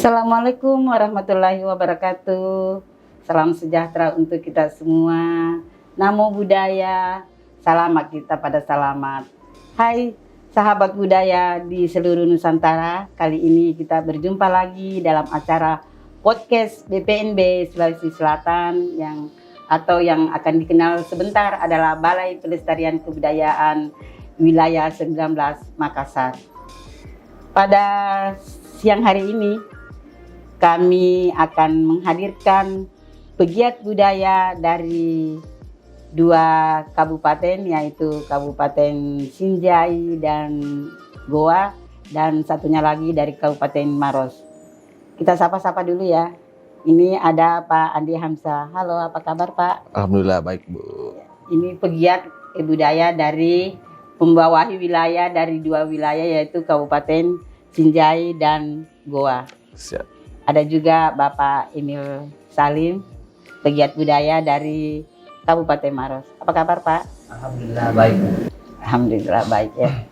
Assalamualaikum warahmatullahi wabarakatuh. Salam sejahtera untuk kita semua. Namo Buddhaya, selamat kita pada selamat. Hai sahabat budaya di seluruh Nusantara. Kali ini kita berjumpa lagi dalam acara podcast BPNB Sulawesi Selatan yang akan dikenal sebentar adalah Balai Pelestarian Kebudayaan Wilayah 19 Makassar. Pada siang hari ini kami akan menghadirkan pegiat budaya dari dua kabupaten, yaitu Kabupaten Sinjai dan Goa, dan satunya lagi dari Kabupaten Maros. Kita sapa-sapa dulu ya. Ini ada Pak Andi Hamzah. Halo, apa kabar Pak? Alhamdulillah baik Bu. Ini pegiat budaya dari membawahi wilayah dari dua wilayah, yaitu Kabupaten Sinjai dan Goa. Siap. Ada juga Bapak Emil Salim, pegiat budaya dari Kabupaten Maros. Apa kabar Pak? Alhamdulillah baik. Alhamdulillah baik ya.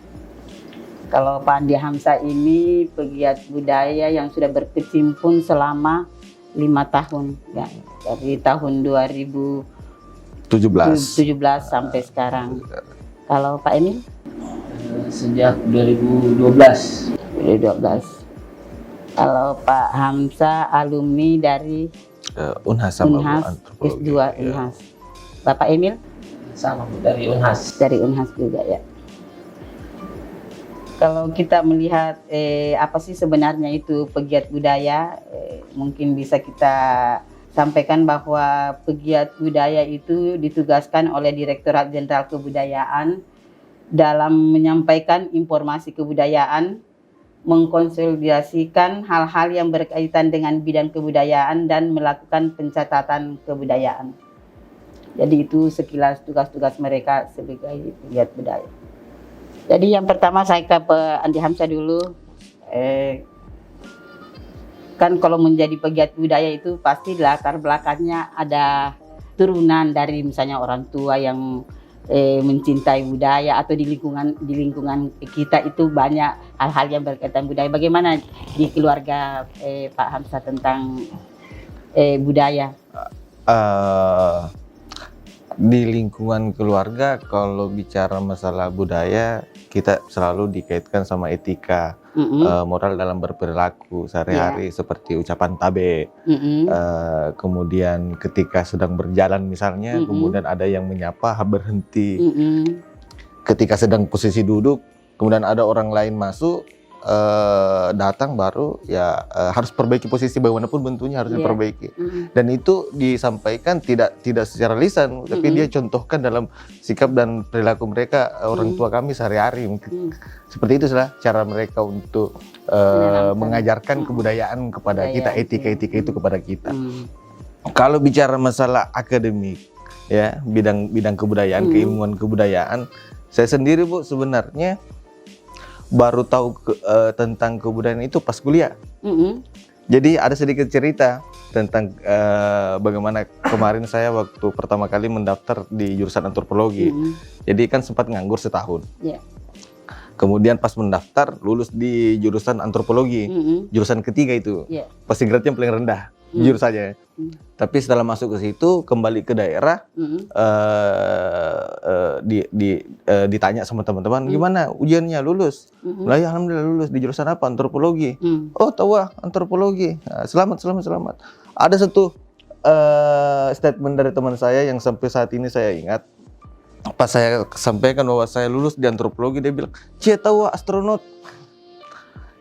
Kalau Pak Andi Hamzah ini pegiat budaya yang sudah berkecimpung selama 5 tahun ya, dari tahun 2017 sampai sekarang. Kalau Pak Emil? Sejak 2012. 2012. Kalau Pak Hamzah alumni dari Unhas sama Unhas, antropologi. S2 Unhas. Bapak Emil? Sama Bu, dari Unhas. Dari Unhas juga ya. Kalau kita melihat apa sih sebenarnya itu pegiat budaya, mungkin bisa kita sampaikan bahwa pegiat budaya itu ditugaskan oleh Direktorat Jenderal Kebudayaan dalam menyampaikan informasi kebudayaan, mengkonsolidasikan hal-hal yang berkaitan dengan bidang kebudayaan dan melakukan pencatatan kebudayaan. Jadi itu sekilas tugas-tugas mereka sebagai pegiat budaya. Jadi yang pertama saya ke Pak Andi Hamzah dulu. Kan kalau menjadi pegiat budaya itu pasti latar belakangnya ada turunan dari misalnya orang tua yang mencintai budaya, atau di lingkungan kita itu banyak hal-hal yang berkaitan budaya. Bagaimana di keluarga Pak Hamzah tentang budaya? Di lingkungan keluarga kalau bicara masalah budaya kita selalu dikaitkan sama etika, moral dalam berperilaku sehari-hari, seperti ucapan tabe. Kemudian ketika sedang berjalan misalnya, kemudian ada yang menyapa berhenti. Ketika sedang posisi duduk, kemudian ada orang lain masuk, datang baru ya harus perbaiki posisi bagaimanapun bentuknya harus diperbaiki. Dan itu disampaikan tidak secara lisan, tapi dia contohkan dalam sikap dan perilaku mereka, orang tua kami sehari-hari. Mungkin seperti itu lah cara mereka untuk mengajarkan kebudayaan kepada kita, etika-etika itu kepada kita. Kalau bicara masalah akademik ya, bidang kebudayaan, keilmuan kebudayaan, saya sendiri Bu sebenarnya baru tahu tentang kebudayaan itu pas kuliah. Jadi ada sedikit cerita tentang bagaimana kemarin saya waktu pertama kali mendaftar di jurusan antropologi. Jadi kan sempat nganggur setahun. Kemudian pas mendaftar lulus di jurusan antropologi, jurusan ketiga itu, passing grade-nya paling rendah jurusannya. Tapi setelah masuk ke situ, kembali ke daerah, ditanya sama teman-teman, gimana ujiannya, lulus? Lah ya alhamdulillah lulus. Di jurusan apa? Antropologi. Oh tahu antropologi. Nah, selamat. Ada satu statement dari teman saya yang sampai saat ini saya ingat. Pas saya sampaikan bahwa saya lulus di antropologi, dia bilang, "Cie tahu astronot."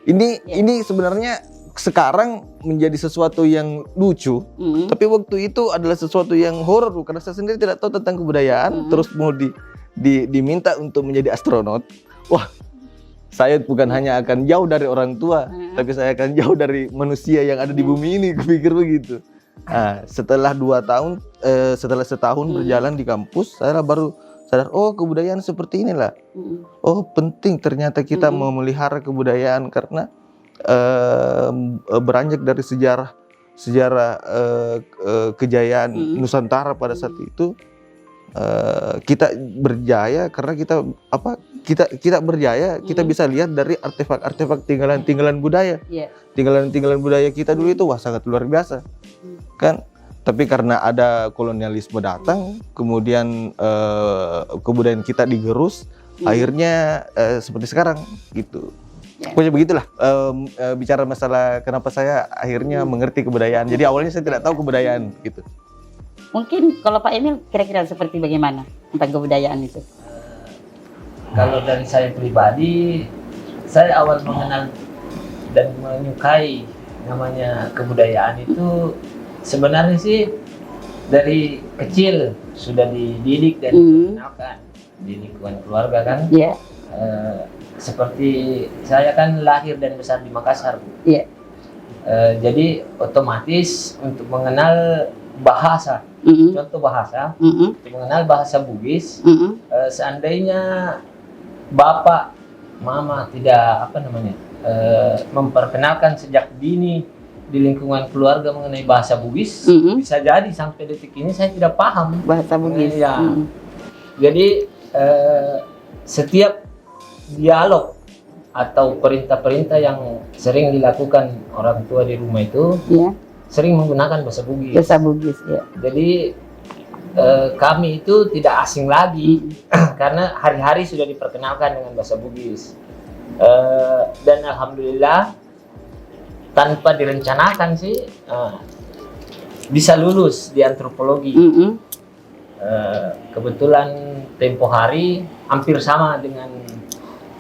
Ini sebenarnya sekarang menjadi sesuatu yang lucu, tapi waktu itu adalah sesuatu yang horor karena saya sendiri tidak tahu tentang kebudayaan, terus mau diminta untuk menjadi astronot. Wah, saya bukan hanya akan jauh dari orang tua, tapi saya akan jauh dari manusia yang ada di bumi ini, kupikir begitu. Nah, setelah setahun berjalan di kampus, saya baru sadar, oh kebudayaan seperti inilah. Oh penting ternyata kita memelihara kebudayaan karena beranjak dari sejarah kejayaan Nusantara pada saat itu, kita berjaya karena kita berjaya, kita bisa lihat dari artefak-artefak tinggalan budaya. Tinggalan budaya kita dulu itu wah sangat luar biasa. Kan? Tapi karena ada kolonialisme datang, kemudian kebudayaan kita digerus, akhirnya seperti sekarang gitu. Pokoknya begitulah, bicara masalah kenapa saya akhirnya mengerti kebudayaan. Jadi awalnya saya tidak tahu kebudayaan gitu. Mungkin kalau Pak Emil kira-kira seperti bagaimana tentang kebudayaan itu? Kalau dari saya pribadi, saya awal mengenal dan menyukai namanya kebudayaan itu sebenarnya sih dari kecil sudah dididik dan dikenalkan di lingkungan keluarga kan. Seperti saya kan lahir dan besar di Makassar, Bu. Jadi otomatis untuk mengenal bahasa, contoh bahasa, untuk mengenal bahasa Bugis, seandainya bapak, mama tidak memperkenalkan sejak dini di lingkungan keluarga mengenai bahasa Bugis, bisa jadi sampai detik ini saya tidak paham bahasa Bugis. Jadi setiap dialog atau perintah-perintah yang sering dilakukan orang tua di rumah itu sering menggunakan bahasa Bugis. Bahasa Bugis, Jadi kami itu tidak asing lagi karena hari-hari sudah diperkenalkan dengan bahasa Bugis. Dan alhamdulillah tanpa direncanakan sih bisa lulus di antropologi. Kebetulan tempo hari hampir sama dengan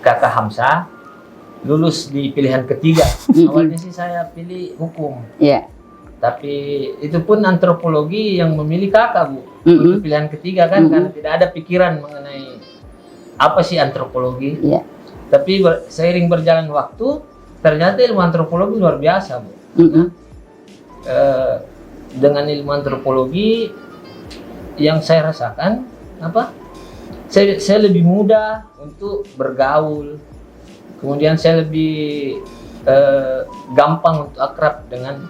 Kakak Hamzah, lulus di pilihan ketiga. Awalnya sih saya pilih hukum. Tapi itu pun antropologi yang memilih Kakak, Bu. Itu pilihan ketiga kan, karena tidak ada pikiran mengenai apa sih antropologi. Tapi seiring berjalan waktu, ternyata ilmu antropologi luar biasa, Bu. Dengan ilmu antropologi yang saya rasakan, saya lebih mudah untuk bergaul. Kemudian saya lebih gampang untuk akrab dengan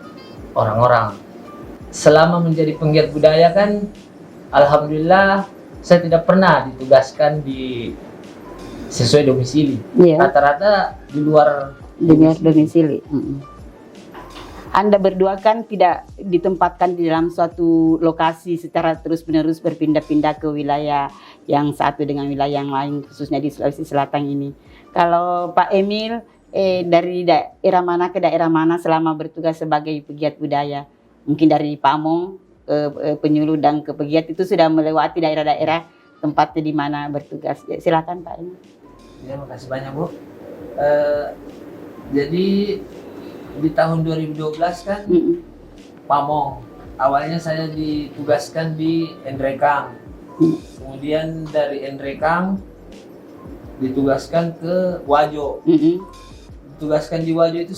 orang-orang. Selama menjadi penggiat budaya kan, alhamdulillah saya tidak pernah ditugaskan di sesuai domisili. Rata-rata di luar domisili. Anda berdua kan tidak ditempatkan di dalam suatu lokasi secara terus-menerus berpindah-pindah ke wilayah yang satu dengan wilayah yang lain, khususnya di Sulawesi Selatan ini. Kalau Pak Emil dari daerah mana ke daerah mana selama bertugas sebagai pegiat budaya? Mungkin dari Pamong ke penyuluh dan ke pegiat itu sudah melewati daerah-daerah tempatnya di mana bertugas. Silakan Pak Emil. Ya, makasih banyak, Bu. Jadi di tahun 2012 kan Pamong. Awalnya saya ditugaskan di Endrekang. Kemudian dari Endrekang ditugaskan ke Wajo. Ditugaskan di Wajo itu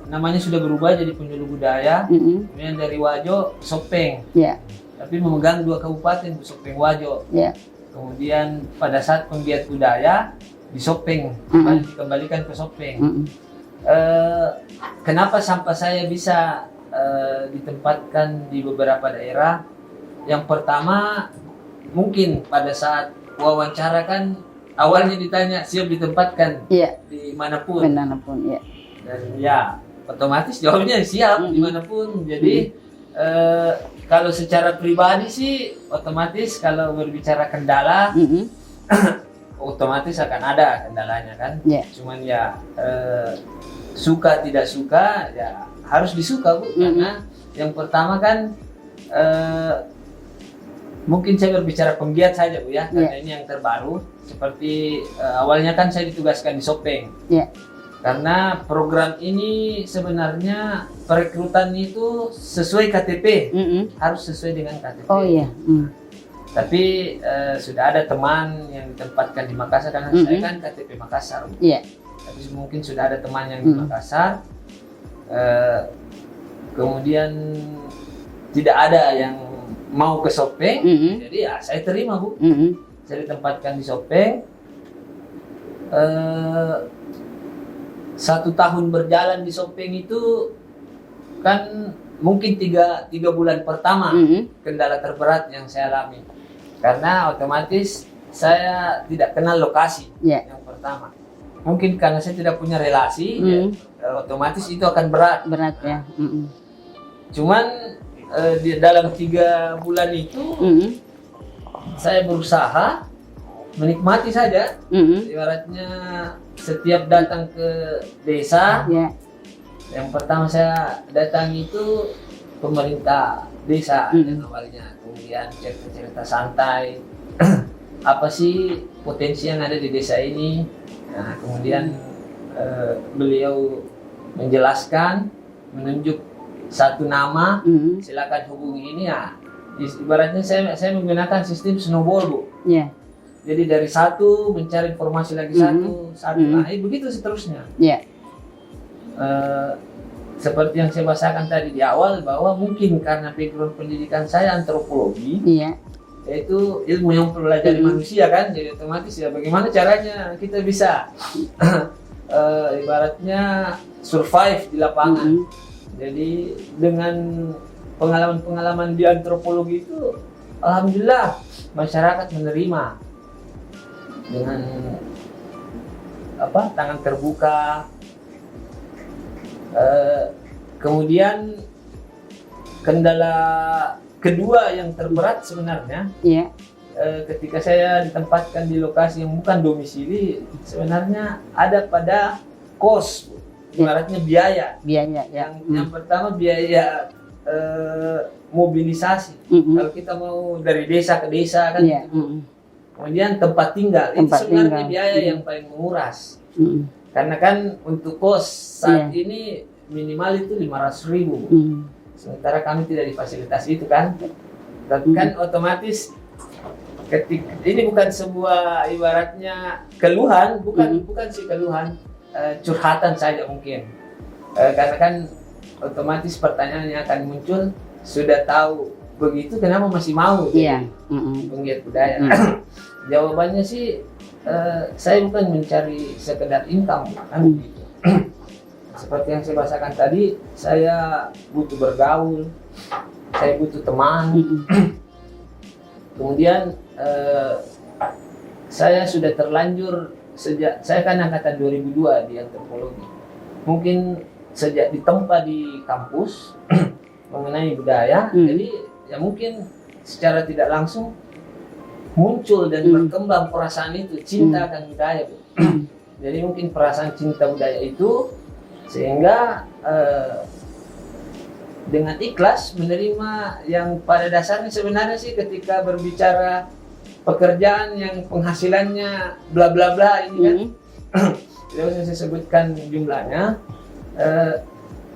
namanya sudah berubah jadi penyuluh budaya. Kemudian dari Wajo Sopeng. Tapi memegang 2 kabupaten, Sopeng Wajo. Kemudian pada saat penggiat budaya di Sopeng, dikembalikan ke Sopeng. Kenapa sampai saya bisa ditempatkan di beberapa daerah? Yang pertama, mungkin pada saat wawancara kan awalnya ditanya siap ditempatkan di manapun. Dan ya otomatis jawabnya siap dimanapun. Jadi kalau secara pribadi sih otomatis kalau berbicara kendala otomatis akan ada kendalanya kan. Cuman ya suka tidak suka ya harus disuka, Bu. Karena yang pertama kan mungkin saya berbicara penggiat saja, Bu, ya, karena ini yang terbaru. Seperti awalnya kan saya ditugaskan di Sopeng. Karena program ini sebenarnya perekrutan itu sesuai KTP, harus sesuai dengan KTP. Tapi sudah ada teman yang ditempatkan di Makassar karena saya kan KTP Makassar. Tapi mungkin sudah ada teman yang di Makassar. Kemudian tidak ada yang mau ke Sopeng, jadi ya saya terima, Bu. Saya ditempatkan di Sopeng. 1 tahun berjalan di Sopeng itu kan mungkin 3 bulan pertama kendala terberat yang saya alami. Karena otomatis saya tidak kenal lokasi yang pertama. Mungkin karena saya tidak punya relasi, otomatis itu akan berat. Berat ya. Cuman di dalam 3 bulan itu saya berusaha menikmati saja. Ibaratnya setiap datang ke desa, yang pertama saya datang itu pemerintah desa yang awalnya, kemudian cerita-cerita santai apa sih potensi yang ada di desa ini. Nah, kemudian beliau menjelaskan, menunjuk satu nama, silakan hubungi ini ya. Ibaratnya saya menggunakan sistem snowball, Bu. Jadi dari satu mencari informasi lagi satu. Nah, begitu seterusnya. Seperti yang saya bahasakan tadi di awal, bahwa mungkin karena background pendidikan saya antropologi, yaitu ilmu yang mempelajari manusia kan, jadi otomatis ya bagaimana caranya kita bisa ibaratnya survive di lapangan. Jadi dengan pengalaman-pengalaman di antropologi itu, alhamdulillah masyarakat menerima dengan tangan terbuka. Kemudian kendala kedua yang terberat sebenarnya, ketika saya ditempatkan di lokasi yang bukan domisili, sebenarnya ada pada kos, ibaratnya biaya. Yang pertama biaya mobilisasi. Kalau kita mau dari desa ke desa kan, kemudian tempat tinggal itu sebenarnya biaya yang paling menguras. Karena kan untuk kos saat ini minimal itu 500.000. Sementara kami tidak difasilitasi itu kan. Dan kan otomatis ketika ini bukan sebuah ibaratnya keluhan, bukan sih keluhan, curhatan saja mungkin. Karena kan otomatis pertanyaan yang akan muncul, sudah tahu begitu kenapa masih mau jadi penggiat budaya? Jawabannya sih, saya bukan mencari sekedar income kan gitu. Seperti yang saya bahasakan tadi, saya butuh bergaul, saya butuh teman. Kemudian saya sudah terlanjur sejak saya kan angkatan 2002 di antropologi. Mungkin sejak ditempa di kampus mengenai budaya, jadi ya mungkin secara tidak langsung muncul dan berkembang perasaan itu, cinta akan budaya. Jadi mungkin perasaan cinta budaya itu sehingga dengan ikhlas menerima yang pada dasarnya sebenarnya sih ketika berbicara pekerjaan yang penghasilannya bla bla bla ini kan tidak usah saya sebutkan jumlahnya,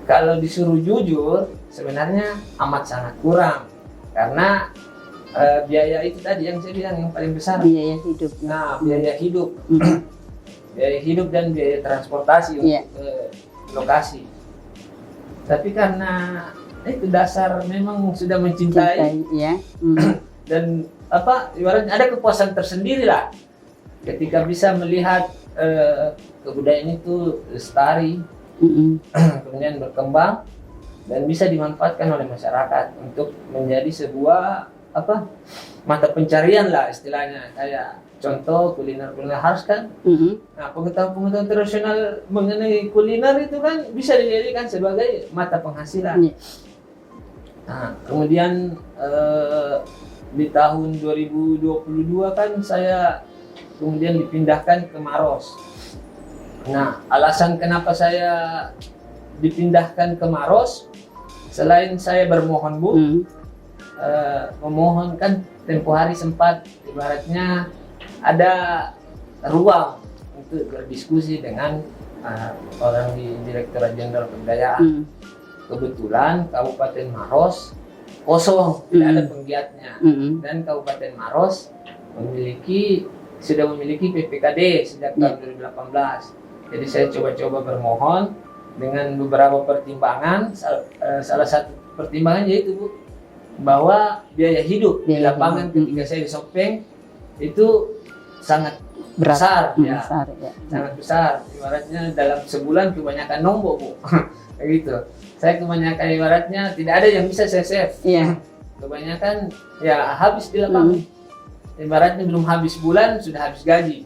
kalau disuruh jujur sebenarnya amat sangat kurang, karena biaya itu tadi yang saya bilang yang paling besar, biaya hidup. Nah, biaya hidup, biaya hidup dan biaya transportasi untuk ke lokasi. Tapi karena itu dasar memang sudah mencintai, dan ibaratnya ada kepuasan tersendiri lah ketika bisa melihat kebudayaan itu lestari, kemudian berkembang dan bisa dimanfaatkan oleh masyarakat untuk menjadi sebuah mata pencarian lah istilahnya. Kayak contoh kuliner harus kan, nah pengetahuan tradisional mengenai kuliner itu kan bisa dijadikan sebagai mata penghasilan. Nah, kemudian di tahun 2022 kan saya kemudian dipindahkan ke Maros. Nah, alasan kenapa saya dipindahkan ke Maros, selain saya bermohon, Bu, memohon kan tempo hari sempat ibaratnya ada ruang untuk berdiskusi dengan orang di Direktorat Jenderal Kebudayaan. Kebetulan Kabupaten Maros kosong, tidak ada penggiatnya, dan Kabupaten Maros sudah memiliki PPKD sejak tahun 2018. Jadi saya coba-coba bermohon dengan beberapa pertimbangan. Salah satu pertimbangan yaitu, Bu, bahwa biaya hidup di lapangan ketika saya di Sopeng itu sangat besar, sangat besar. Ibaratnya dalam sebulan kebanyakan nombok, Bu. Kayak gitu. Saya kebanyakan ibaratnya tidak ada yang bisa saya save. Kebanyakan ya habis di lapangan. ibaratnya belum habis bulan sudah habis gaji.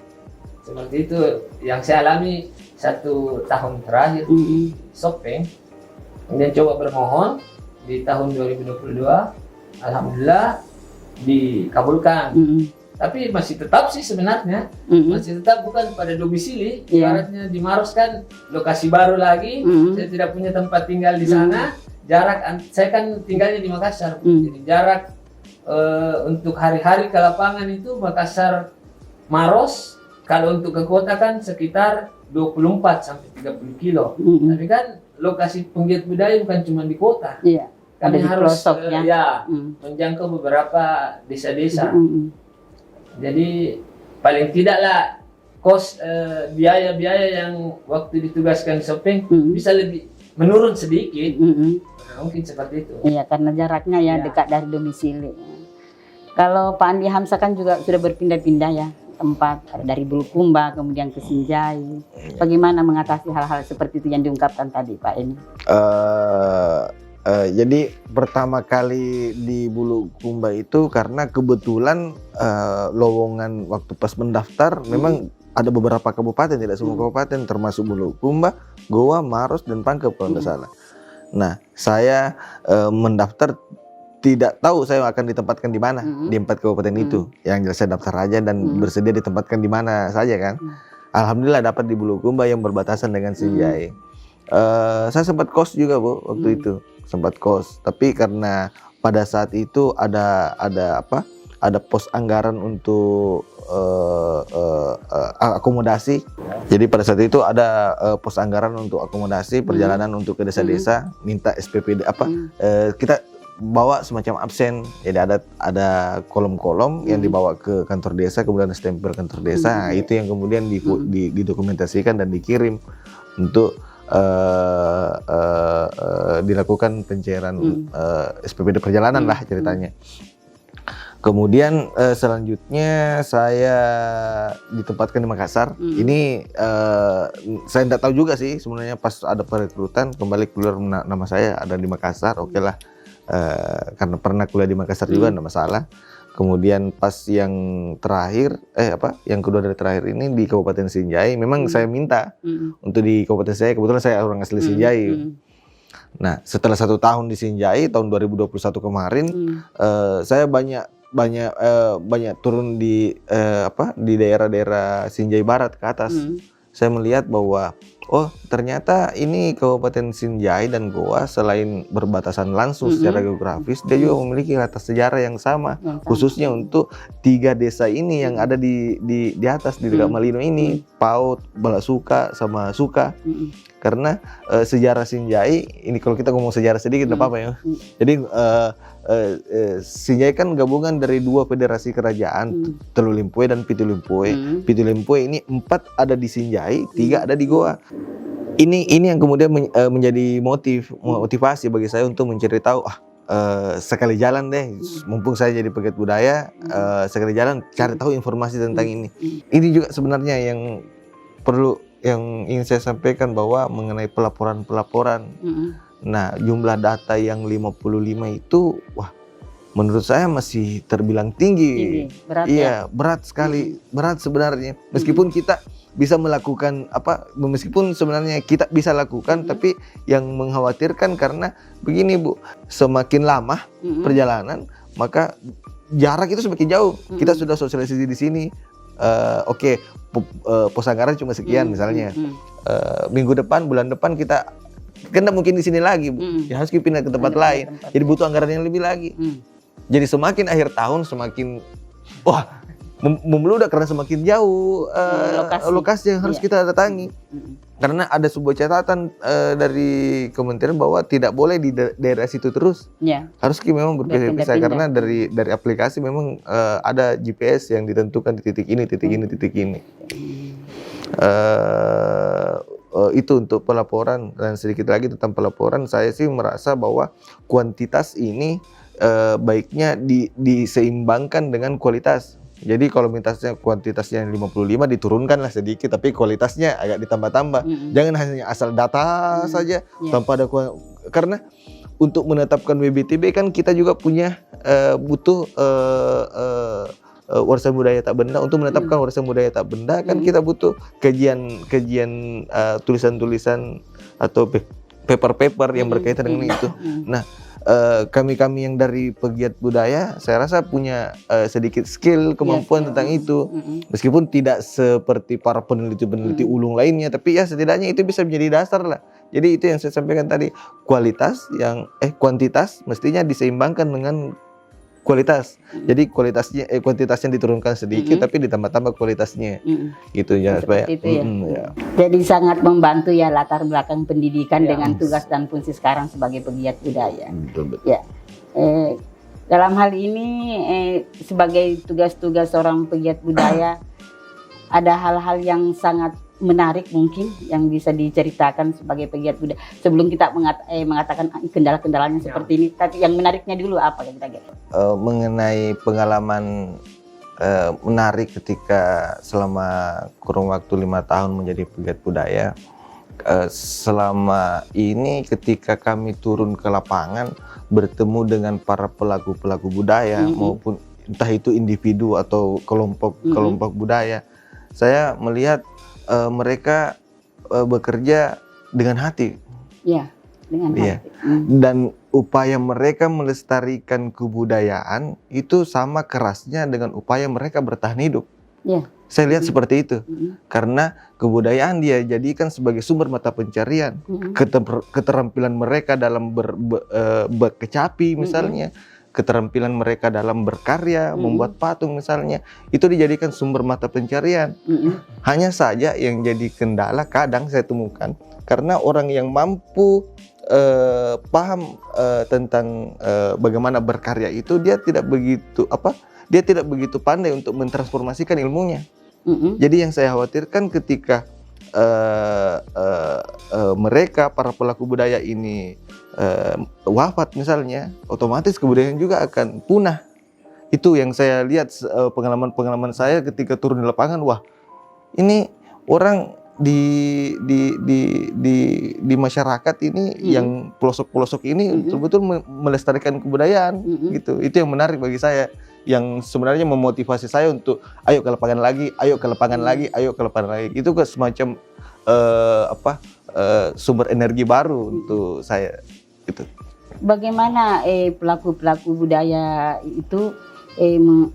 Seperti itu yang saya alami 1 tahun terakhir di Sopeng. Kemudian coba bermohon di tahun 2022, alhamdulillah dikabulkan. Tapi masih tetap sih sebenarnya, masih tetap bukan pada domisili. Ibaratnya di Maros kan lokasi baru lagi, saya tidak punya tempat tinggal di sana. Jarak, saya kan tinggalnya di Makassar, jadi jarak untuk hari-hari ke lapangan itu Makassar Maros, kalau untuk ke kota kan sekitar 24 sampai 30 kilo. Tapi kan lokasi penggiat budaya bukan cuma di kota. Kami harus menjangkau beberapa desa-desa. Jadi paling tidaklah kos biaya-biaya yang waktu ditugaskan Sopeng bisa lebih menurun sedikit. Mungkin seperti itu. Iya, karena jaraknya ya dekat dari domisili. Kalau Pak Andi Hamzah kan juga sudah berpindah-pindah ya tempat, dari Bulukumba kemudian ke Sinjai. Bagaimana mengatasi hal-hal seperti itu yang diungkapkan tadi Pak Eni? Jadi pertama kali di Bulukumba itu karena kebetulan lowongan waktu pas mendaftar memang ada beberapa kabupaten, tidak semua kabupaten, termasuk Bulukumba, Goa, Maros, dan Pangkep kalau tidak salah. Nah, saya mendaftar tidak tahu saya akan ditempatkan di mana di 4 kabupaten itu. Yang jelas saya daftar aja dan bersedia ditempatkan di mana saja kan. Alhamdulillah dapat di Bulukumba yang berbatasan dengan Sinjai. Saya sempat kos juga Bu waktu itu, sempat kos. Tapi karena pada saat itu ada pos anggaran untuk akomodasi. Jadi pada saat itu ada pos anggaran untuk akomodasi perjalanan untuk ke desa-desa, minta SPPD kita bawa semacam absen. Jadi ada kolom-kolom yang dibawa ke kantor desa, kemudian stempel kantor desa. Itu yang kemudian didokumentasikan dan dikirim untuk dilakukan pencairan SPPD perjalanan lah ceritanya. Kemudian selanjutnya saya ditempatkan di Makassar. Ini saya tidak tahu juga sih sebenarnya, pas ada perekrutan kembali keluar nama saya ada di Makassar. Oke lah, karena pernah kuliah di Makassar juga tidak masalah. Kemudian pas yang terakhir, yang kedua dari terakhir ini di Kabupaten Sinjai, memang saya minta untuk di Kabupaten Sinjai, kebetulan saya orang asli Sinjai. Nah, setelah 1 tahun di Sinjai, tahun 2021 kemarin, saya banyak turun di daerah-daerah Sinjai Barat ke atas. Saya melihat bahwa ternyata ini Kabupaten Sinjai dan Goa selain berbatasan langsung secara geografis, dia juga memiliki latar sejarah yang sama, khususnya untuk 3 desa ini yang ada di atas di dekat Malino ini, Paut, Balasuka, sama Suka. Karena sejarah Sinjai ini, kalau kita ngomong sejarah sedikit tidak apa-apa ya. Jadi Sinjai kan gabungan dari 2 federasi kerajaan, Telu Limpoe dan Pitu Limpoe. Pitu Limpoe ini 4 ada di Sinjai, 3 ada di Goa. Ini yang kemudian menjadi motivasi bagi saya untuk mencari tahu, sekali jalan deh, mumpung saya jadi pegiat budaya, sekali jalan cari tahu informasi tentang ini. Ini juga sebenarnya yang perlu, yang ingin saya sampaikan bahwa mengenai pelaporan. Nah, jumlah data yang 55 itu, menurut saya masih terbilang tinggi. Berat berat sekali, berat sebenarnya. Meskipun kita bisa melakukan meskipun sebenarnya kita bisa lakukan, tapi yang mengkhawatirkan karena begini Bu, semakin lama perjalanan, maka jarak itu semakin jauh. Kita sudah sosialisasi di sini, pos anggaran cuma sekian misalnya. Minggu depan, bulan depan kita kan mungkin di sini lagi Bu. Ya harus pindah ke tempat lain. Jadi butuh anggaran yang lebih lagi. Jadi semakin akhir tahun semakin membludak karena semakin jauh lokasi yang harus kita datangi. Karena ada sebuah catatan dari kementerian bahwa tidak boleh di daerah situ terus. Harus memang berpisah-pisah karena dari aplikasi memang ada GPS yang ditentukan di titik ini, titik ini, titik ini. Itu untuk pelaporan. Dan sedikit lagi tentang pelaporan, saya sih merasa bahwa kuantitas ini baiknya diseimbangkan dengan kualitas. Jadi kalau kuantitasnya 55 diturunkanlah sedikit, tapi kualitasnya agak ditambah-tambah. Jangan hanya asal data saja tanpa ada karena untuk menetapkan WBTB kan kita juga punya butuh warisan budaya tak benda. Untuk menetapkan warisan budaya tak benda kan kita butuh kajian tulisan-tulisan atau paper-paper yang berkaitan dengan itu. Nah, kami yang dari pegiat budaya, saya rasa punya sedikit skill, kemampuan tentang itu. Meskipun tidak seperti para peneliti-peneliti ulung lainnya, tapi ya setidaknya itu bisa menjadi dasar lah. Jadi itu yang saya sampaikan tadi, kuantitas mestinya diseimbangkan dengan kualitas. Jadi kuantitasnya diturunkan sedikit tapi ditambah-tambah kualitasnya. Gitu ya supaya itu ya. Jadi sangat membantu ya latar belakang pendidikan dengan tugas dan fungsi sekarang sebagai pegiat budaya. Betul. Ya. Dalam hal ini sebagai tugas-tugas seorang pegiat budaya ada hal-hal yang sangat menarik mungkin yang bisa diceritakan sebagai pegiat budaya sebelum kita mengatakan kendala-kendalanya seperti ini, tapi yang menariknya dulu apa kira-kira? Mengenai pengalaman menarik ketika selama kurun waktu 5 tahun menjadi pegiat budaya, selama ini ketika kami turun ke lapangan bertemu dengan para pelaku budaya maupun entah itu individu atau kelompok budaya, saya melihat mereka bekerja dengan hati. Ya, dengan hati. Dan upaya mereka melestarikan kebudayaan itu sama kerasnya dengan upaya mereka bertahan hidup. Ya. Saya lihat seperti itu. Karena kebudayaan dia jadikan sebagai sumber mata pencarian. Keterampilan mereka dalam berkecapi misalnya, keterampilan mereka dalam berkarya, membuat patung misalnya, itu dijadikan sumber mata pencarian. Hanya saja yang jadi kendala kadang saya temukan, karena orang yang mampu paham tentang bagaimana berkarya itu, dia tidak begitu pandai untuk mentransformasikan ilmunya. Jadi yang saya khawatirkan ketika mereka para pelaku budaya ini wafat misalnya, otomatis kebudayaan juga akan punah. Itu yang saya lihat pengalaman saya ketika turun di lapangan. Wah, ini orang di masyarakat ini yang pelosok-pelosok ini betul-betul melestarikan kebudayaan gitu. Itu yang menarik bagi saya, yang sebenarnya memotivasi saya untuk ayo ke lapangan lagi, ayo ke lapangan lagi, ayo ke lapangan lagi. Itu semacam sumber energi baru untuk saya gitu. Bagaimana pelaku-pelaku budaya itu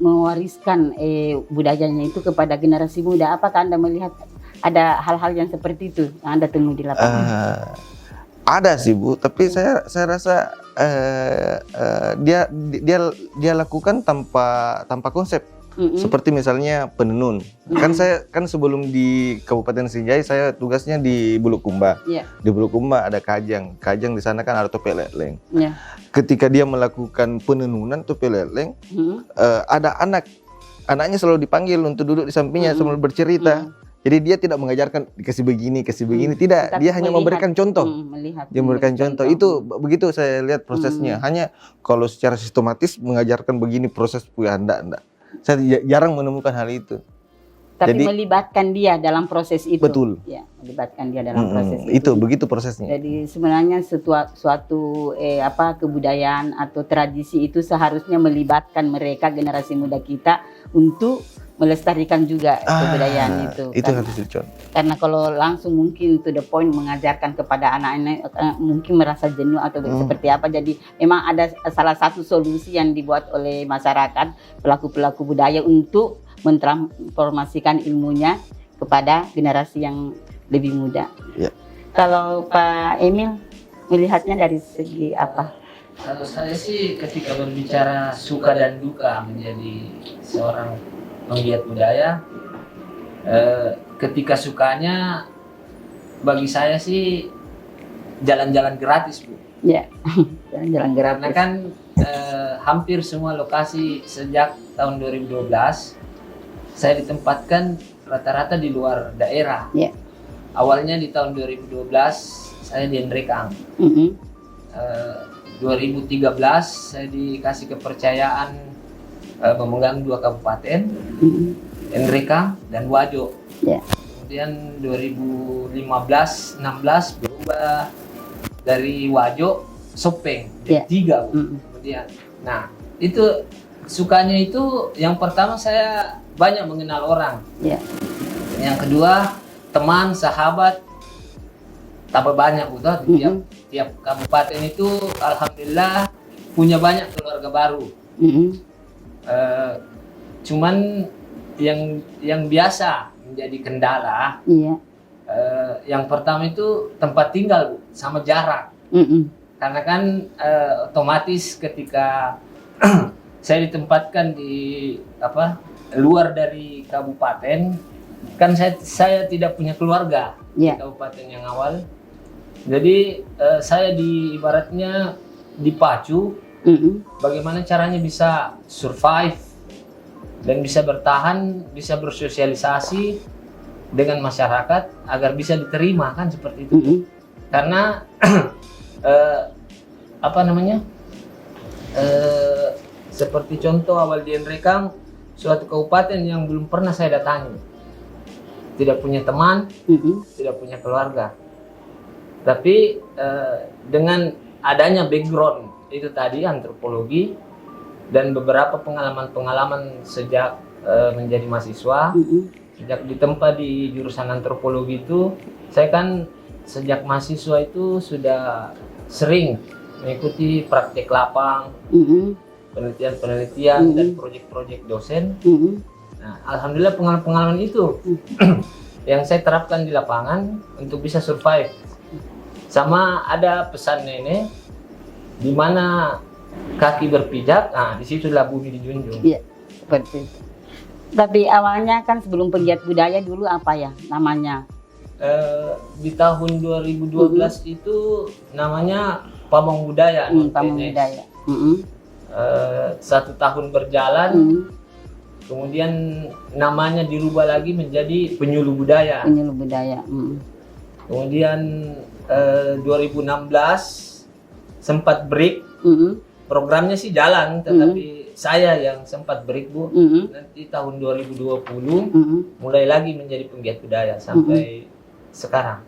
mewariskan budayanya itu kepada generasi muda? Apakah Anda melihat ada hal-hal yang seperti itu yang Anda temui di lapangan? Ada sih Bu, tapi saya rasa dia lakukan tanpa konsep. Seperti misalnya penenun. Kan sebelum di Kabupaten Sinjai saya tugasnya di Bulukumba. Di Bulukumba ada Kajang. Kajang di sana kan ada topeng leleng. Ketika dia melakukan penenunan topeng leleng, ada anaknya selalu dipanggil untuk duduk di sampingnya sambil bercerita. Jadi dia tidak mengajarkan dikasih begini, tidak. Tapi Dia hanya memberikan contoh. Dia memberikan contoh. Itu begitu saya lihat prosesnya. Hanya kalau secara sistematis mengajarkan begini proses enggak. Saya jarang menemukan hal itu. Tapi jadi, melibatkan dia dalam proses itu. Betul. Ya, melibatkan dia dalam proses itu. Begitu prosesnya. Jadi sebenarnya suatu kebudayaan atau tradisi itu seharusnya melibatkan mereka generasi muda kita untuk melestarikan juga kebudayaan itu. Itu harus dicontoh. Karena kalau langsung mungkin to the point mengajarkan kepada anak-anak mungkin merasa jenuh atau seperti apa. Jadi memang ada salah satu solusi yang dibuat oleh masyarakat, pelaku-pelaku budaya untuk mentransformasikan ilmunya kepada generasi yang lebih muda. Kalau Pak Emil melihatnya dari segi apa? Kalau saya sih ketika berbicara suka dan duka menjadi seorang penggiat budaya, ketika sukanya bagi saya sih jalan-jalan gratis Bu. Ya, jalan-jalan gratis. Karena kan hampir semua lokasi sejak tahun 2012 saya ditempatkan rata-rata di luar daerah. Awalnya di tahun 2012 saya di Nrekang. 2013 saya dikasih kepercayaan memegang 2 kabupaten, Nrekang dan Wajo. Kemudian 2015-16 berubah dari Wajo Sopeng, 3 kemudian. Nah itu sukanya itu yang pertama saya banyak mengenal orang. Ya. Yang kedua teman, sahabat, tambah banyak udah tiap kabupaten itu alhamdulillah punya banyak keluarga baru. Cuman yang biasa menjadi kendala, yang pertama itu tempat tinggal Bu, sama jarak. Karena kan otomatis ketika saya ditempatkan di luar dari kabupaten, kan saya tidak punya keluarga di kabupaten yang awal. Jadi saya ibaratnya dipacu bagaimana caranya bisa survive dan bisa bertahan, bisa bersosialisasi dengan masyarakat agar bisa diterima, kan seperti itu. Karena seperti contoh awal di Nrekang, suatu kabupaten yang belum pernah saya datangi, tidak punya teman, tidak punya keluarga. Tapi dengan adanya background itu tadi antropologi dan beberapa pengalaman-pengalaman sejak menjadi mahasiswa, sejak ditempa di jurusan antropologi itu, saya kan sejak mahasiswa itu sudah sering mengikuti praktek lapang, penelitian-penelitian dan proyek-proyek dosen. Nah, alhamdulillah pengalaman-pengalaman itu yang saya terapkan di lapangan untuk bisa survive. Sama ada pesan nenek, di mana kaki berpijak, disitulah bumi dijunjung. Iya, seperti itu. Tapi awalnya kan sebelum pegiat budaya dulu apa ya namanya? Di tahun 2012 itu namanya Pamong Budaya. Pamong Budaya. 1 tahun berjalan, kemudian namanya dirubah lagi menjadi Penyuluh Budaya. Penyuluh Budaya. Kemudian 2016 sempat break. Programnya sih jalan, tetapi saya yang sempat break Bu. Nanti tahun 2020 mulai lagi menjadi penggiat budaya sampai sekarang.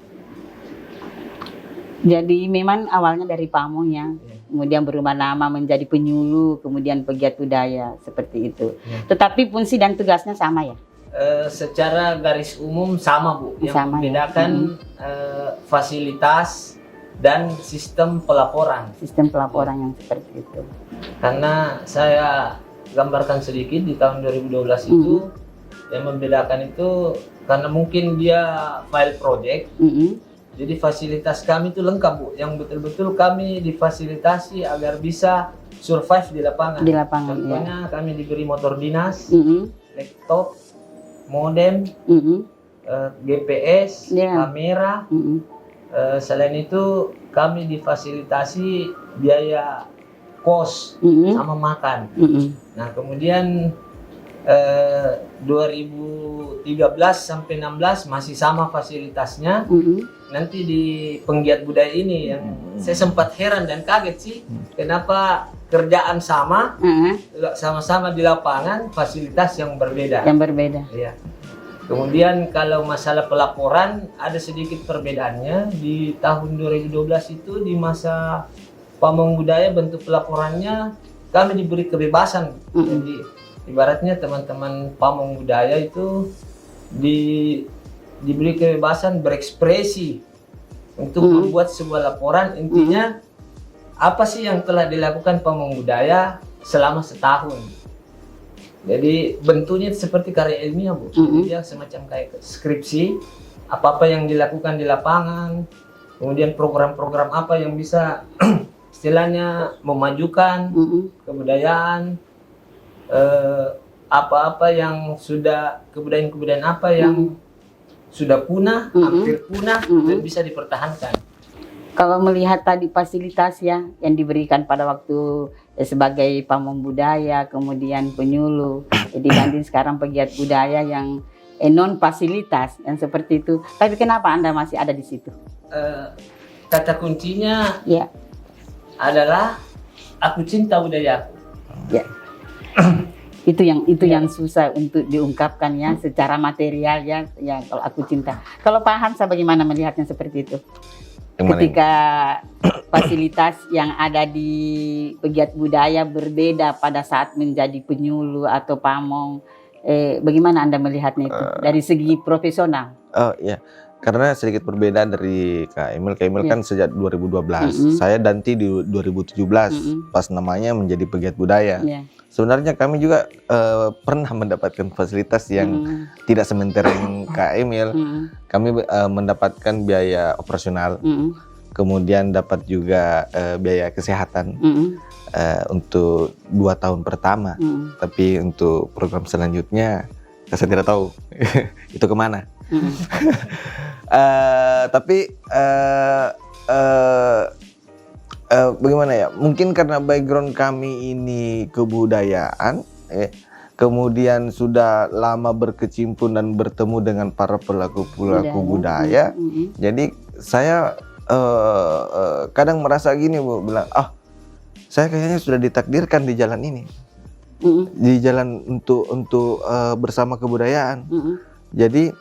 Jadi memang awalnya dari Pamong ya, kemudian berubah nama menjadi penyuluh, kemudian pegiat budaya seperti itu. Tetapi fungsi dan tugasnya sama ya? Secara garis umum sama Bu. Yang sama, membedakan fasilitas dan sistem pelaporan. Sistem pelaporan yang seperti itu. Karena saya gambarkan sedikit di tahun 2012 itu, yang membedakan itu karena mungkin dia file project. Jadi fasilitas kami itu lengkap Bu, yang betul-betul kami difasilitasi agar bisa survive di lapangan. Di lapangan. Contohnya kami diberi motor dinas, laptop, modem, GPS, kamera. Selain itu kami difasilitasi biaya kos sama makan. Nah kemudian 2013 sampai 16 masih sama fasilitasnya. Nanti di penggiat budaya ini yang saya sempat heran dan kaget sih, kenapa kerjaan sama-sama di lapangan, fasilitas yang berbeda. Yang berbeda. Iya. Kemudian kalau masalah pelaporan ada sedikit perbedaannya. Di tahun 2012 itu di masa Pamong Budaya bentuk pelaporannya kami diberi kebebasan. Jadi ibaratnya teman-teman Pamong Budaya itu diberi kebebasan berekspresi untuk membuat sebuah laporan. Intinya apa sih yang telah dilakukan Pamong Budaya selama setahun. Jadi bentuknya seperti karya ilmiah Bu. Dia semacam kayak skripsi, apa-apa yang dilakukan di lapangan, kemudian program-program apa yang bisa istilahnya memajukan kebudayaan, apa-apa yang sudah kebudayaan-kebudayaan apa yang sudah punah, hampir punah dan bisa dipertahankan. Kalau melihat tadi fasilitas ya yang diberikan pada waktu sebagai Pamong Budaya, kemudian penyuluh, dibanding sekarang pegiat budaya yang non fasilitas yang seperti itu. Tapi kenapa Anda masih ada di situ? Kata kuncinya adalah aku cinta budayaku. Ya. Itu yang susah untuk diungkapkan ya secara material ya kalau aku cinta. Kalau Pak Hansa bagaimana melihatnya seperti itu? Ketika fasilitas yang ada di pegiat budaya berbeda pada saat menjadi penyuluh atau pamong? Bagaimana Anda melihatnya itu dari segi profesional? Oh iya, karena sedikit berbeda dari Kak Emil. Kak Emil kan sejak 2012, saya Danti di 2017 pas namanya menjadi pegiat budaya. Sebenarnya kami juga pernah mendapatkan fasilitas yang tidak sementara yang Kak Emil. Kami mendapatkan biaya operasional, kemudian dapat juga biaya kesehatan untuk 2 tahun pertama. Tapi untuk program selanjutnya saya tidak tahu itu kemana. Tapi bagaimana ya? Mungkin karena background kami ini kebudayaan, kemudian sudah lama berkecimpung dan bertemu dengan para pelaku-pelaku budaya. Jadi saya kadang merasa gini, Bu, bilang, saya kayaknya sudah ditakdirkan di jalan ini, di jalan untuk bersama kebudayaan. Jadi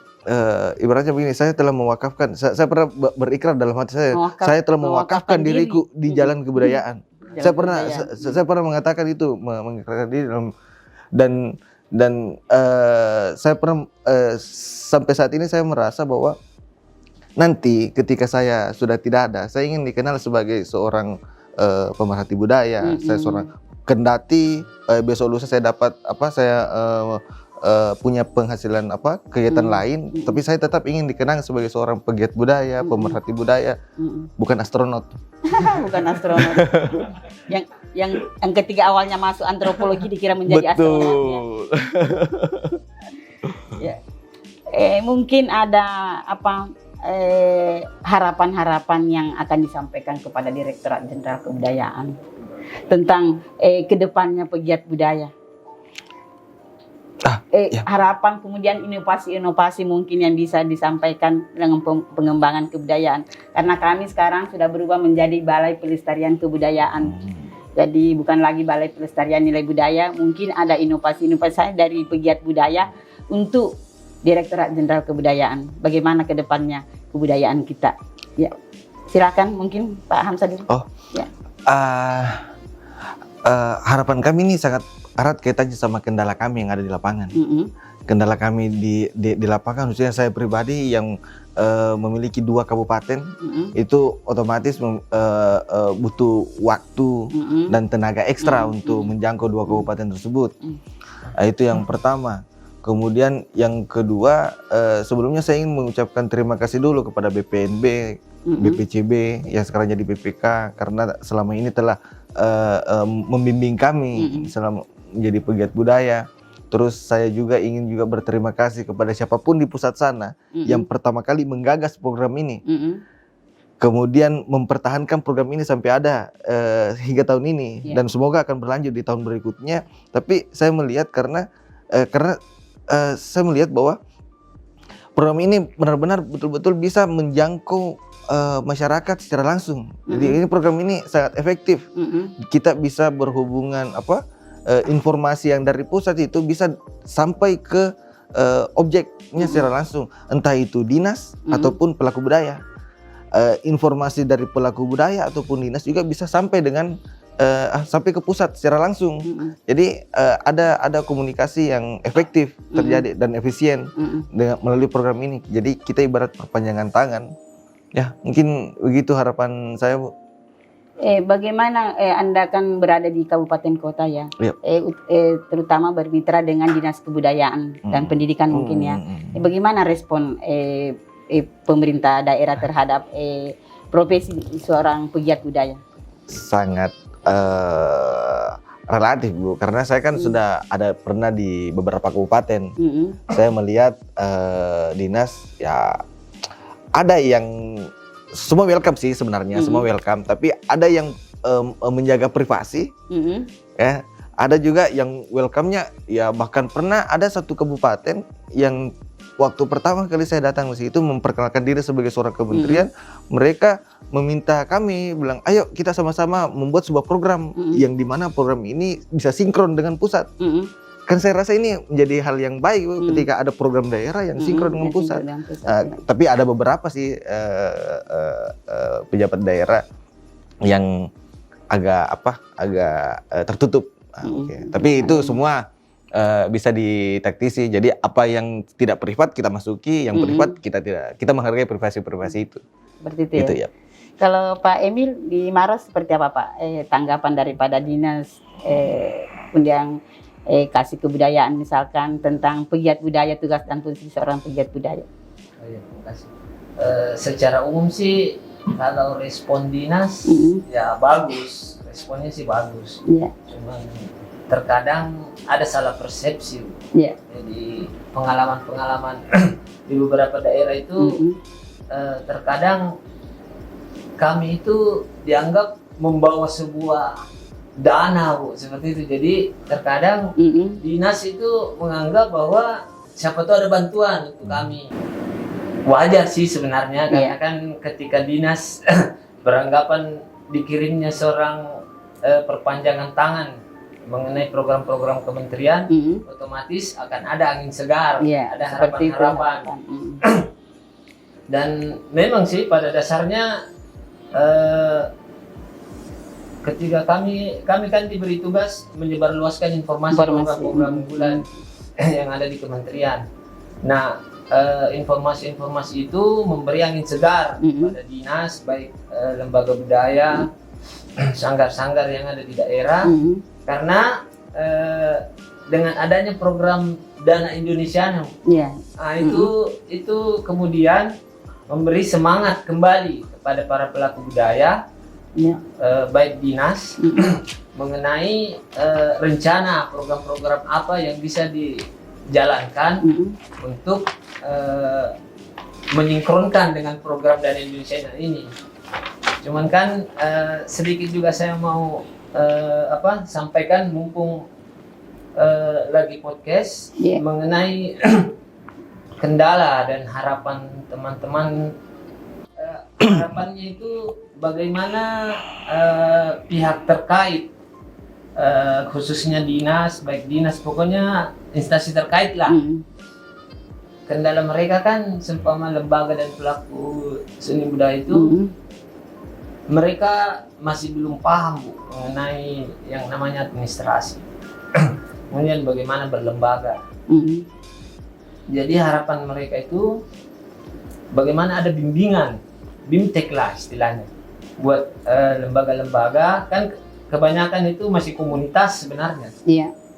ibaratnya begini, saya telah mewakafkan, saya pernah berikrar dalam hati saya telah mewakafkan diriku di jalan kebudayaan. Saya pernah mengatakan itu, mengikrarkan diri dan saya pernah sampai saat ini saya merasa bahwa nanti ketika saya sudah tidak ada, saya ingin dikenal sebagai seorang pemerhati budaya. Saya seorang kendati besok lusa saya dapat punya penghasilan kegiatan lain, tapi saya tetap ingin dikenang sebagai seorang pegiat budaya, pemerhati budaya, bukan astronot. Bukan astronot. yang ketika awalnya masuk antropologi dikira menjadi astronot. Ya. Mungkin ada harapan-harapan yang akan disampaikan kepada Direktorat Jenderal Kebudayaan tentang kedepannya pegiat budaya. Harapan kemudian inovasi-inovasi mungkin yang bisa disampaikan dengan pengembangan kebudayaan, karena kami sekarang sudah berubah menjadi Balai Pelestarian Kebudayaan. Jadi bukan lagi Balai Pelestarian Nilai Budaya, mungkin ada inovasi-inovasi dari pegiat budaya untuk Direktorat Jenderal Kebudayaan. Bagaimana kedepannya kebudayaan kita? Ya, silakan mungkin Pak Hamzah dulu. Ya. Harapan kami ini sangat erat kaitannya sama kendala kami yang ada di lapangan. Kendala kami di lapangan, khususnya saya pribadi yang memiliki 2 kabupaten, itu otomatis butuh waktu dan tenaga ekstra untuk menjangkau 2 kabupaten tersebut. Itu yang pertama. Kemudian yang kedua, sebelumnya saya ingin mengucapkan terima kasih dulu kepada BPNB, BPCB yang sekarang jadi BPK, karena selama ini telah membimbing kami selama menjadi pegiat budaya. Terus saya juga ingin berterima kasih kepada siapapun di pusat sana yang pertama kali menggagas program ini, kemudian mempertahankan program ini sampai ada hingga tahun ini, dan semoga akan berlanjut di tahun berikutnya. Tapi saya melihat karena saya melihat bahwa program ini benar-benar betul-betul bisa menjangkau masyarakat secara langsung. Jadi ini program ini sangat efektif. Kita bisa berhubungan informasi yang dari pusat itu bisa sampai ke objeknya secara langsung, entah itu dinas ataupun pelaku budaya. Informasi dari pelaku budaya ataupun dinas juga bisa sampai dengan sampai ke pusat secara langsung. Jadi ada komunikasi yang efektif terjadi dan efisien dengan melalui program ini. Jadi kita ibarat perpanjangan tangan. Ya, mungkin begitu harapan saya, Bu. Bagaimana Anda kan berada di kabupaten kota ya, terutama bermitra dengan Dinas Kebudayaan dan Pendidikan mungkin ya. Bagaimana respon pemerintah daerah terhadap profesi seorang pegiat budaya? Sangat relatif, Bu, karena saya kan sudah pernah di beberapa kabupaten. Saya melihat dinas ya ada yang semua welcome sih sebenarnya, semua welcome, tapi ada yang menjaga privasi, ya. Ada juga yang welcome-nya ya, bahkan pernah ada satu kabupaten yang waktu pertama kali saya datang ke situ memperkenalkan diri sebagai seorang kementerian, mereka meminta kami bilang, ayo kita sama-sama membuat sebuah program yang dimana program ini bisa sinkron dengan pusat. Kan saya rasa ini menjadi hal yang baik ketika ada program daerah yang sinkron dengan pusat. Tapi ada beberapa sih pejabat daerah yang agak tertutup. Oke. Tapi itu semua bisa ditaktisi. Jadi apa yang tidak privat kita masuki, yang privat kita menghargai privasi itu. Seperti itu Gitu ya. ya. Kalau Pak Emil di Maros seperti apa Pak? Tanggapan daripada dinas yang kasih kebudayaan misalkan tentang pegiat budaya, tugas dan fungsi seorang pegiat budaya. Oh iya, terima kasih. Secara umum sih kalau respon dinas ya bagus, responnya sih bagus. Iya. Cuman terkadang ada salah persepsi. Iya. Jadi pengalaman-pengalaman di beberapa daerah itu terkadang kami itu dianggap membawa sebuah dana, Bu, seperti itu. Jadi terkadang dinas itu menganggap bahwa siapa tahu ada bantuan untuk kami. Wajar sih sebenarnya, karena kan ketika dinas beranggapan dikirimnya seorang perpanjangan tangan mengenai program-program kementerian, otomatis akan ada angin segar, ada harapan-harapan. Dan memang sih pada dasarnya ketika kami kan diberi tugas menyebarluaskan informasi program-program unggulan yang ada di kementerian. Nah, informasi-informasi itu memberi angin segar pada dinas, baik lembaga budaya, sanggar-sanggar yang ada di daerah, karena dengan adanya program Dana Indonesiana, itu kemudian memberi semangat kembali kepada para pelaku budaya, baik dinas, mengenai rencana program-program apa yang bisa dijalankan untuk menyinkronkan dengan program Dana Indonesia ini. Cuman kan sedikit juga saya mau sampaikan mumpung lagi podcast mengenai kendala dan harapan teman-teman. Harapannya itu bagaimana pihak terkait, khususnya dinas, baik dinas, pokoknya instansi terkait lah. Kendala mereka kan seumpama lembaga dan pelaku seni budaya itu, mereka masih belum paham, Bu, mengenai yang namanya administrasi. Kemudian bagaimana berlembaga. Jadi harapan mereka itu bagaimana ada bimbingan, BIMTEK lah istilahnya, buat lembaga-lembaga. Kan kebanyakan itu masih komunitas sebenarnya,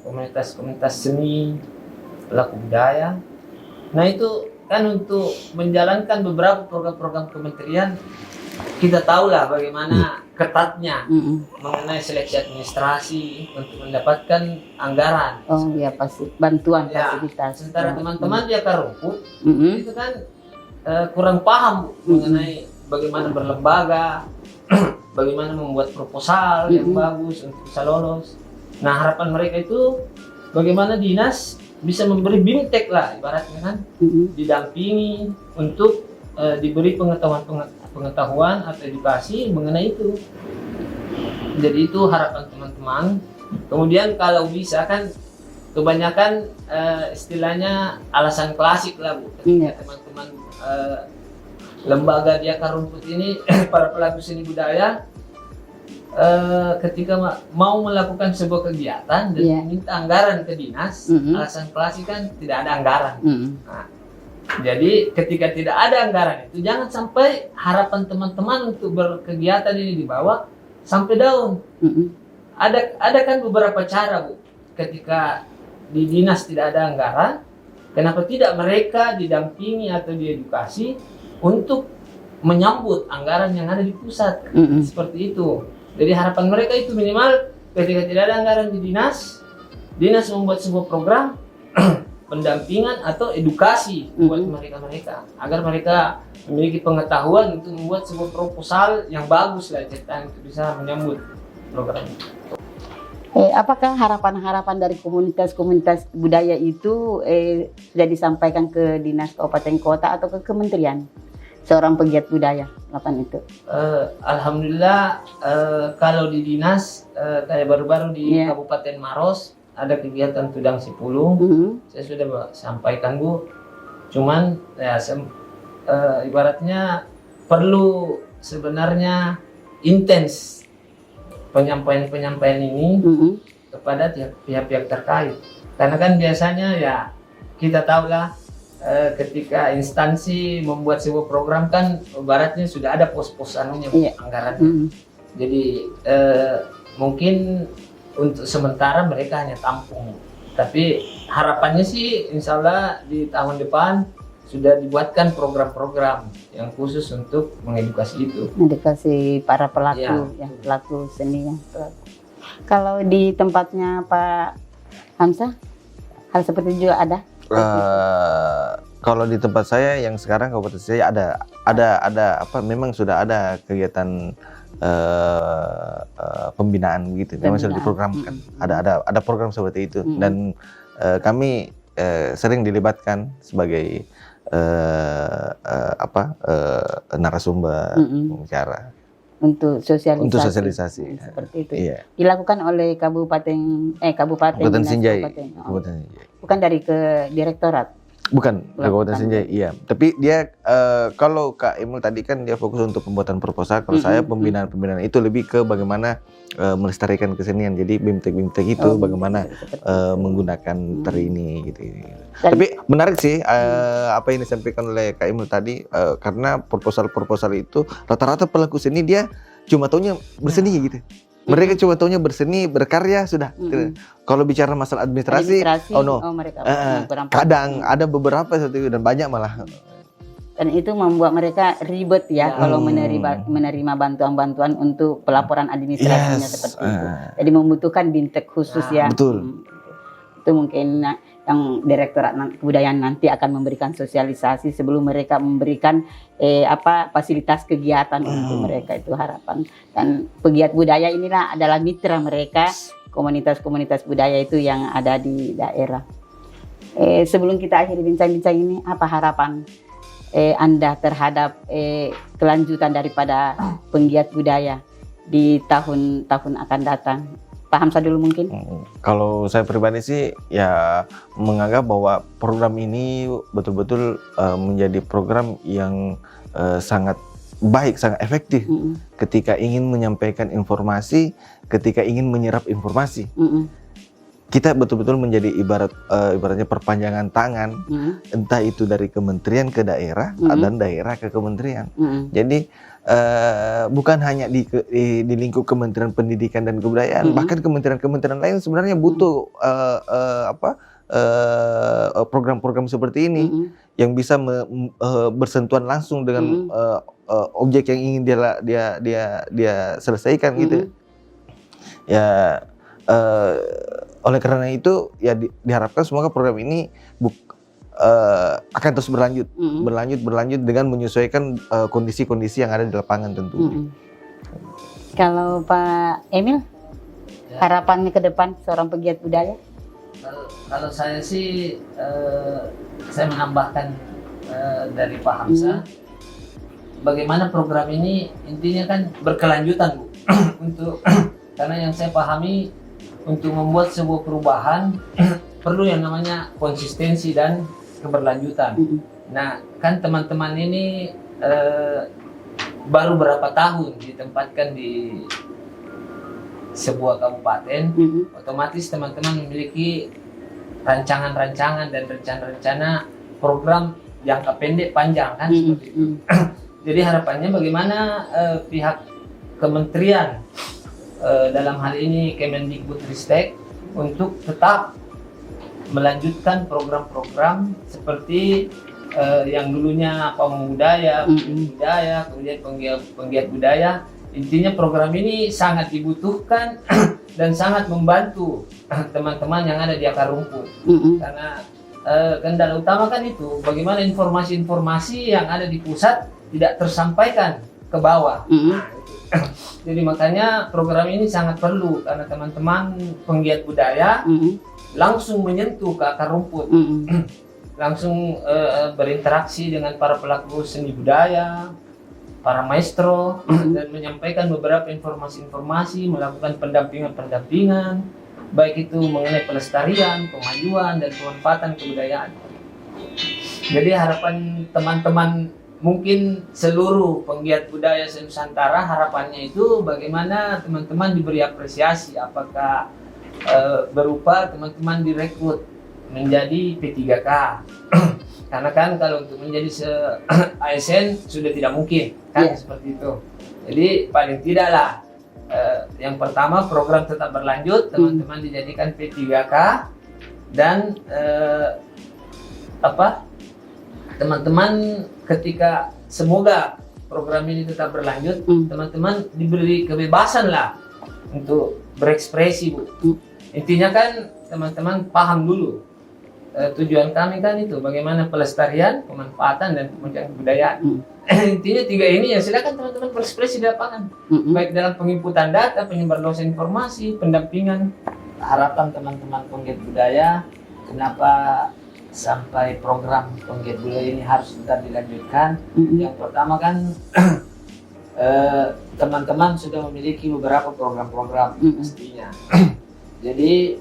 komunitas seni, pelaku budaya. Nah itu kan untuk menjalankan beberapa program-program kementerian, kita tahulah bagaimana ketatnya mengenai seleksi administrasi untuk mendapatkan anggaran. Oh iya, pasti bantuan fasilitas. Sementara teman-teman di akar rumput itu kan kurang paham, Bu, mengenai bagaimana berlembaga, bagaimana membuat proposal yang bagus untuk bisa lolos. Nah harapan mereka itu bagaimana dinas bisa memberi BIMTEK lah ibaratnya kan, didampingi untuk diberi pengetahuan atau edukasi mengenai itu. Jadi itu harapan teman-teman. Kemudian kalau bisa kan kebanyakan istilahnya alasan klasik lah, Bu, ketika teman-teman lembaga di akar rumput ini para pelaku seni budaya ketika mau melakukan sebuah kegiatan dan meminta anggaran ke dinas, alasan klasik kan tidak ada anggaran. Nah, jadi ketika tidak ada anggaran itu jangan sampai harapan teman-teman untuk berkegiatan ini dibawa sampai down. Ada kan beberapa cara, Bu, ketika di dinas tidak ada anggaran, kenapa tidak mereka didampingi atau diedukasi untuk menyambut anggaran yang ada di pusat, seperti itu. Jadi harapan mereka itu minimal ketika tidak ada anggaran di dinas membuat sebuah program pendampingan atau edukasi buat mereka agar mereka memiliki pengetahuan untuk membuat sebuah proposal yang bagus lah ceritanya untuk bisa menyambut program. Apakah harapan-harapan dari komunitas-komunitas budaya itu sudah disampaikan ke dinas kabupaten kota atau ke kementerian seorang pegiat budaya 8 itu? Alhamdulillah kalau di dinas kayak baru-baru di Kabupaten Maros ada kegiatan Tudang Sipulung, saya sudah sampaikan, Bu. Cuman ya ibaratnya perlu sebenarnya intens penyampaian ini Mm-mm. kepada pihak-pihak terkait. Karena kan biasanya ya kita tahulah ketika instansi membuat sebuah program kan baratnya sudah ada pos-pos anunya, Iya. anggaran. Mm-mm. Jadi mungkin untuk sementara mereka hanya tampung. Tapi harapannya sih insya Allah di tahun depan sudah dibuatkan program-program yang khusus untuk mengedukasi itu. Edukasi para pelaku, Iya. ya, pelaku seni ya. Kalau di tempatnya Pak Hamzah, hal seperti itu juga ada? Kalau di tempat saya yang sekarang kabupaten saya ada apa? Memang sudah ada kegiatan pembinaan gitu. Memang sudah diprogramkan. Ada program seperti itu dan kami sering dilibatkan sebagai narasumber pembicara Untuk sosialisasi. untuk sosialisasi. Seperti itu. Iya. Dilakukan oleh Kabupaten Dinas Sinjai. Kabupaten. Oh. Kabupaten Sinjai. Bukan dari ke direktorat. Bukan, Kabupaten Bukan. Sinjai, iya. Tapi dia kalau Kak Emil tadi kan dia fokus untuk pembuatan proposal. Kalau saya pembinaan itu lebih ke bagaimana melestarikan kesenian. Jadi bimtek itu bagaimana menggunakan tari ini gitu. Tapi menarik sih apa yang disampaikan oleh Kak Emil tadi karena proposal itu rata-rata pelaku seni dia cuma taunya berseni gitu. Mereka cuma taunya berseni, berkarya sudah. Kalau bicara masalah administrasi oh no. Mereka Kadang ada beberapa seperti itu dan banyak malah. Dan itu membuat mereka ribet ya kalau menerima bantuan-bantuan untuk pelaporan administrasinya seperti itu. Jadi membutuhkan bintek khusus ya. Betul. Itu mungkin yang Direktorat Kebudayaan nanti akan memberikan sosialisasi sebelum mereka memberikan fasilitas kegiatan untuk mereka, itu harapan. Dan pegiat budaya inilah adalah mitra mereka, komunitas-komunitas budaya itu yang ada di daerah. Sebelum kita akhiri bincang-bincang ini, apa harapan Anda terhadap kelanjutan daripada penggiat budaya di tahun-tahun akan datang? Pak Hamzah dulu mungkin. Kalau saya pribadi sih ya menganggap bahwa program ini betul-betul menjadi program yang sangat baik, sangat efektif ketika ingin menyampaikan informasi, ketika ingin menyerap informasi. Kita betul-betul menjadi ibaratnya perpanjangan tangan, entah itu dari kementerian ke daerah dan daerah ke kementerian. Jadi bukan hanya di lingkup Kementerian Pendidikan dan Kebudayaan, bahkan kementerian-kementerian lain sebenarnya butuh program-program seperti ini yang bisa bersentuhan langsung dengan objek yang ingin dia selesaikan gitu. Ya. Oleh karena itu ya diharapkan semoga program ini akan terus berlanjut dengan menyesuaikan kondisi-kondisi yang ada di lapangan tentunya. Kalau Pak Emil, harapannya ke depan seorang pegiat budaya? Kalau saya sih saya menambahkan dari Pak Hamzah, bagaimana program ini intinya kan berkelanjutan Bu. Karena yang saya pahami untuk membuat sebuah perubahan perlu yang namanya konsistensi dan keberlanjutan. Nah, kan teman-teman ini baru berapa tahun ditempatkan di sebuah kabupaten, otomatis teman-teman memiliki rancangan-rancangan dan rencana-rencana program jangka pendek panjang kan seperti itu. Jadi harapannya bagaimana pihak kementerian dalam hal ini Kemendikbudristek untuk tetap melanjutkan program-program seperti yang dulunya pamong budaya, budaya, kemudian penggiat budaya. Intinya program ini sangat dibutuhkan dan sangat membantu teman-teman yang ada di akar rumput. Karena kendala utama kan itu, bagaimana informasi-informasi yang ada di pusat tidak tersampaikan ke bawah. Jadi makanya program ini sangat perlu karena teman-teman penggiat budaya langsung menyentuh ke akar rumput, langsung berinteraksi dengan para pelaku seni budaya, para maestro, dan menyampaikan beberapa informasi-informasi, melakukan pendampingan-pendampingan, baik itu mengenai pelestarian, kemajuan, dan pemanfaatan kebudayaan. Jadi harapan teman-teman mungkin seluruh penggiat budaya se-Nusantara harapannya itu bagaimana teman-teman diberi apresiasi, apakah berupa teman-teman direkrut menjadi P3K. Karena kan kalau untuk menjadi ASN sudah tidak mungkin kan, seperti itu. Jadi paling tidaklah yang pertama program tetap berlanjut, teman-teman dijadikan P3K dan teman-teman ketika semoga program ini tetap berlanjut, teman-teman diberi kebebasan lah untuk berekspresi, Bu. Intinya kan teman-teman paham dulu tujuan kami kan itu bagaimana pelestarian, pemanfaatan dan pengembangan kebudayaan. Intinya 3 ini ya silakan teman-teman berekspresi di lapangan, baik dalam penginputan data, penyebarluasan informasi, pendampingan. Harapan teman-teman penggiat budaya, kenapa sampai program penggiat budaya ini harus tetap dilanjutkan? Yang pertama kan teman-teman sudah memiliki beberapa program-program pastinya. Jadi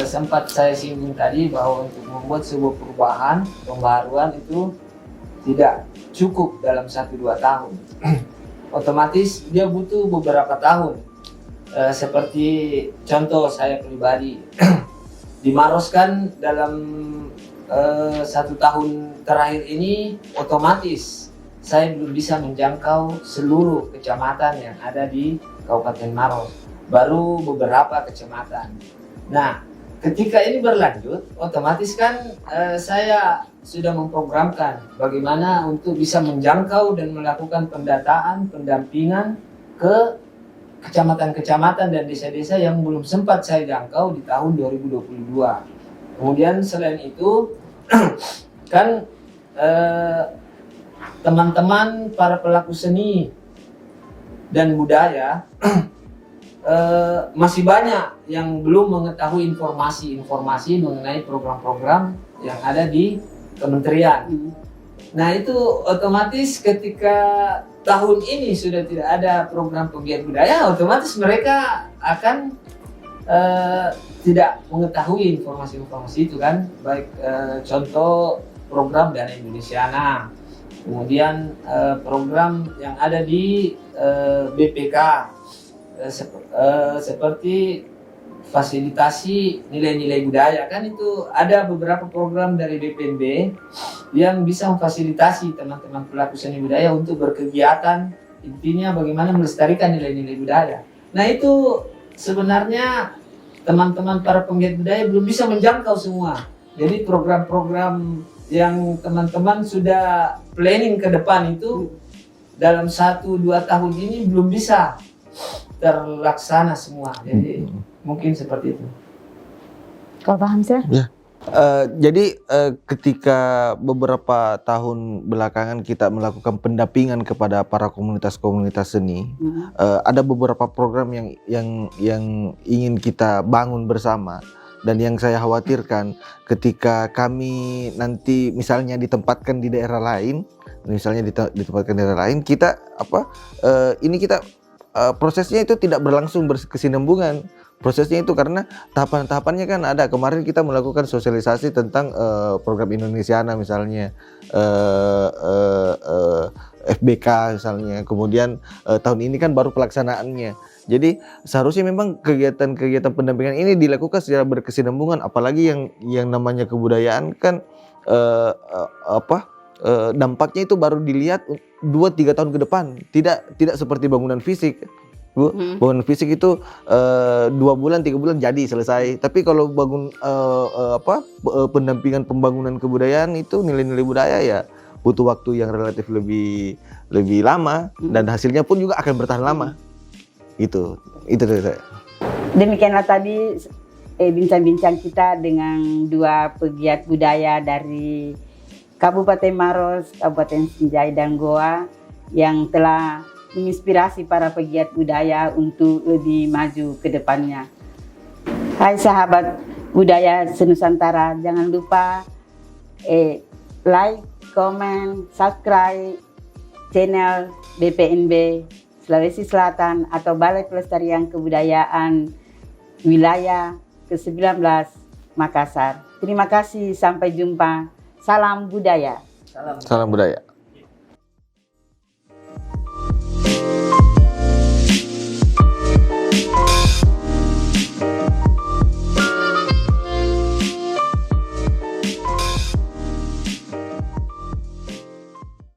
sempat saya singgung tadi bahwa untuk membuat sebuah perubahan, pembaharuan itu tidak cukup dalam 1-2 tahun. Otomatis dia butuh beberapa tahun. Seperti contoh saya pribadi, di Maros kan dalam 1 tahun terakhir ini otomatis saya belum bisa menjangkau seluruh kecamatan yang ada di Kabupaten Maros, baru beberapa kecamatan. Nah, ketika ini berlanjut, otomatis kan saya sudah memprogramkan bagaimana untuk bisa menjangkau dan melakukan pendataan, pendampingan ke kecamatan-kecamatan dan desa-desa yang belum sempat saya jangkau di tahun 2022. Kemudian selain itu, kan teman-teman para pelaku seni dan budaya masih banyak yang belum mengetahui informasi-informasi mengenai program-program yang ada di kementerian. Nah itu otomatis ketika tahun ini sudah tidak ada program penggiat budaya, otomatis mereka akan tidak mengetahui informasi-informasi itu kan, baik contoh program Dana Indonesiana, kemudian program yang ada di BPK seperti fasilitasi nilai-nilai budaya kan, itu ada beberapa program dari BPNB yang bisa memfasilitasi teman-teman pelaku seni budaya untuk berkegiatan, intinya bagaimana melestarikan nilai-nilai budaya. Nah itu sebenarnya teman-teman para penggiat budaya belum bisa menjangkau semua. Jadi program-program yang teman-teman sudah planning ke depan itu dalam 1-2 tahun ini belum bisa terlaksana semua. Jadi mungkin seperti itu. Kalau paham sih? Ya. Jadi ketika beberapa tahun belakangan kita melakukan pendampingan kepada para komunitas-komunitas seni, ada beberapa program yang ingin kita bangun bersama. Dan yang saya khawatirkan ketika kami nanti misalnya ditempatkan di daerah lain, kita prosesnya itu tidak berlangsung berkesinambungan. Prosesnya itu karena tahapan-tahapannya kan ada. Kemarin kita melakukan sosialisasi tentang program Indonesiana misalnya, FBK misalnya. Kemudian tahun ini kan baru pelaksanaannya. Jadi seharusnya memang kegiatan-kegiatan pendampingan ini dilakukan secara berkesinambungan. Apalagi yang namanya kebudayaan kan dampaknya itu baru dilihat 2-3 tahun ke depan. Tidak seperti bangunan fisik. Bu, bangunan fisik itu 2 bulan 3 bulan jadi selesai. Tapi kalau pendampingan pembangunan kebudayaan itu nilai-nilai budaya ya butuh waktu yang relatif lebih lama dan hasilnya pun juga akan bertahan lama. Itu dari saya. Demikianlah tadi bincang-bincang kita dengan 2 pegiat budaya dari Kabupaten Maros, Kabupaten Sinjai dan Goa yang telah menginspirasi para pegiat budaya untuk lebih maju ke depannya. Hai sahabat budaya se-Nusantara, jangan lupa like, comment, subscribe channel BPNB Sulawesi Selatan atau Balai Pelestarian Kebudayaan Wilayah ke-19 Makassar. Terima kasih, sampai jumpa. Salam budaya. Salam budaya.